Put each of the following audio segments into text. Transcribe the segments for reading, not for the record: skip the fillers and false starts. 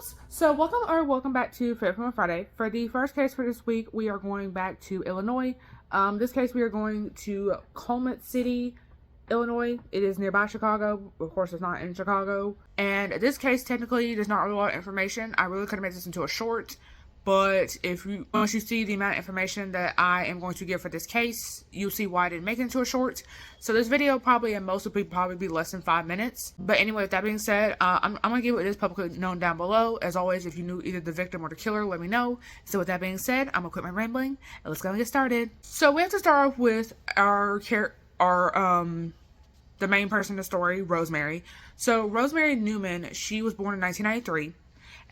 females. So welcome back to Fair Female Friday. For the first case for this week, we are going back to Illinois. This case we are going to Coleman City, Illinois. It is nearby Chicago. Of course, it's not in Chicago. And this case technically there's not really a lot of information. I really could have made this into a short, but once you see the amount of information that I am going to give for this case, you'll see why I didn't make it into a short. So this video probably, and most of it probably be less than 5 minutes. But anyway, with that being said, I'm going to give what is publicly known down below. As always, if you knew either the victim or the killer, let me know. So with that being said, I'm going to quit my rambling and let's go and get started. So we have to start off with the main person in the story, Rosemary. So Rosemary Newman, she was born in 1993.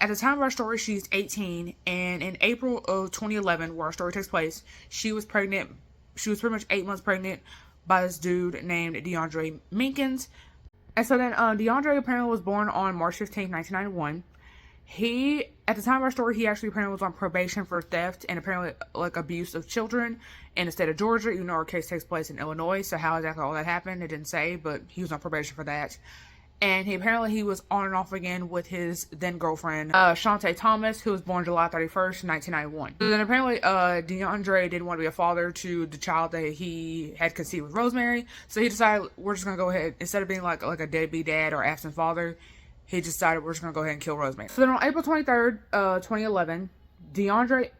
At the time of our story, she's 18, and in April of 2011, where our story takes place, she was pregnant. She was pretty much 8 months pregnant by this dude named DeAndre Minkens. And so then DeAndre apparently was born on March 15, 1991. At the time of our story, he actually apparently was on probation for theft and apparently like abuse of children in the state of Georgia, even though our case takes place in Illinois. So how exactly all that happened, it didn't say, but he was on probation for that. And he was on and off again with his then girlfriend, Shantae Thomas, who was born July 31st, 1991. So then apparently, DeAndre didn't want to be a father to the child that he had conceived with Rosemary. So he decided, we're just going to go ahead, instead of being like a deadbeat dad or absent father, he decided we're just going to go ahead and kill Rosemary. So then on April 23rd, 2011, DeAndre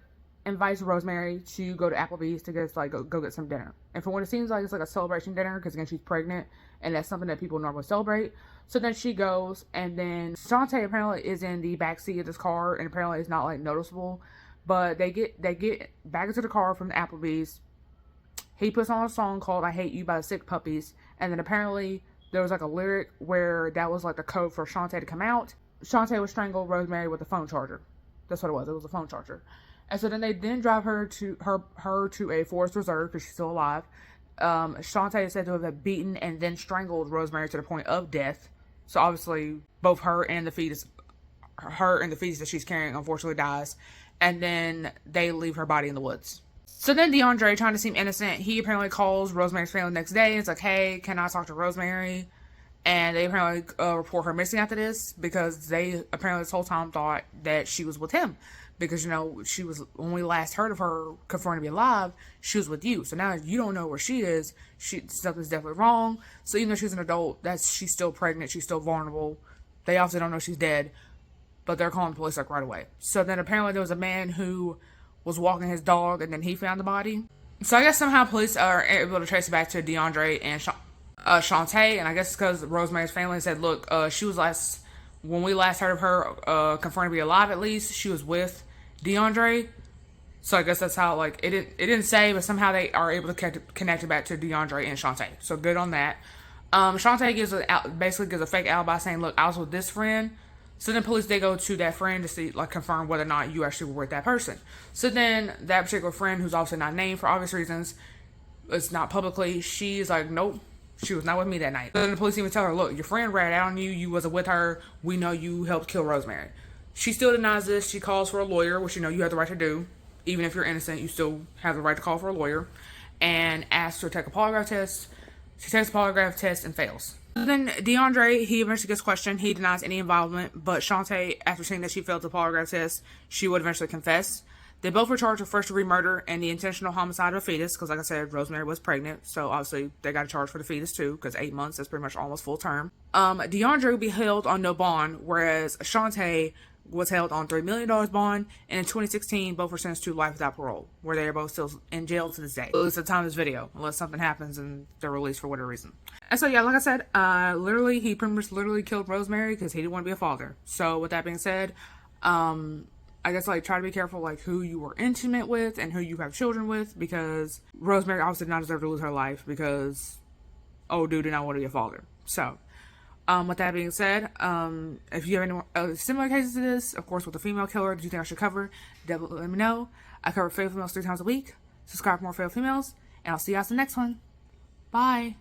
invites Rosemary to go to Applebee's to go get some dinner. And from what it seems like, it's like a celebration dinner, because again, she's pregnant, and that's something that people normally celebrate. So then she goes, and then Shantae apparently is in the back seat of this car, and apparently it's not like noticeable, but they get back into the car from the Applebee's. He puts on a song called "I Hate You" by the Sick Puppies, and then apparently there was like a lyric where that was like the code for Shantae to come out. Shantae would strangle Rosemary with a phone charger. That's what it was. It was a phone charger. And so then they drive her to a forest reserve because she's still alive. Shantae is said to have beaten and then strangled Rosemary to the point of death. So obviously, both her and the fetus that she's carrying, unfortunately dies. And then they leave her body in the woods. So then DeAndre, trying to seem innocent, he apparently calls Rosemary's family the next day. It's like, hey, can I talk to Rosemary? And they apparently report her missing after this, because they apparently this whole time thought that she was with him. Because, she was, when we last heard of her confirmed to be alive, she was with you. So now you don't know where she is. Something's definitely wrong. So even though she's an adult, she's still pregnant. She's still vulnerable. They obviously don't know she's dead. But they're calling the police right away. So then apparently there was a man who was walking his dog, and then he found the body. So I guess somehow police are able to trace it back to DeAndre and Shantae. And I guess it's because Rosemary's family said, look, she was when we last heard of her confirmed to be alive, at least, she was with DeAndre. So I guess that's how, it didn't say, but somehow they are able to connect it back to DeAndre and Shantae. So good on that. Shantae basically gives a fake alibi saying, look, I was with this friend. So then police, they go to that friend to see, confirm whether or not you actually were with that person. So then that particular friend, who's obviously not named for obvious reasons, it's not publicly, she's like, nope, she was not with me that night. So then the police even tell her, look, your friend ratted out on you. You wasn't with her. We know you helped kill Rosemary. She still denies this. She calls for a lawyer, which you have the right to do. Even if you're innocent, you still have the right to call for a lawyer. And asks her to take a polygraph test. She takes a polygraph test and fails. Then DeAndre, he eventually gets questioned. He denies any involvement. But Shantae, after seeing that she failed the polygraph test, she would eventually confess. They both were charged with first-degree murder and the intentional homicide of a fetus. Because like I said, Rosemary was pregnant. So obviously they got a charge for the fetus too. Because 8 months, that's pretty much almost full term. DeAndre would be held on no bond. Whereas Shantae was held on $3 million bond, and in 2016, both were sentenced to life without parole, where they are both still in jail to this day. At least at the time of this video, unless something happens and they're released for whatever reason. And so yeah, like I said, he pretty much killed Rosemary because he didn't want to be a father. So with that being said, I guess try to be careful who you were intimate with and who you have children with, because Rosemary obviously did not deserve to lose her life because old dude did not want to be a father. So with that being said, if you have any similar cases to this, of course, with a female killer that you think I should cover, definitely let me know. I cover fatal females 3 times a week. Subscribe for more fatal females, and I'll see you guys in the next one. Bye.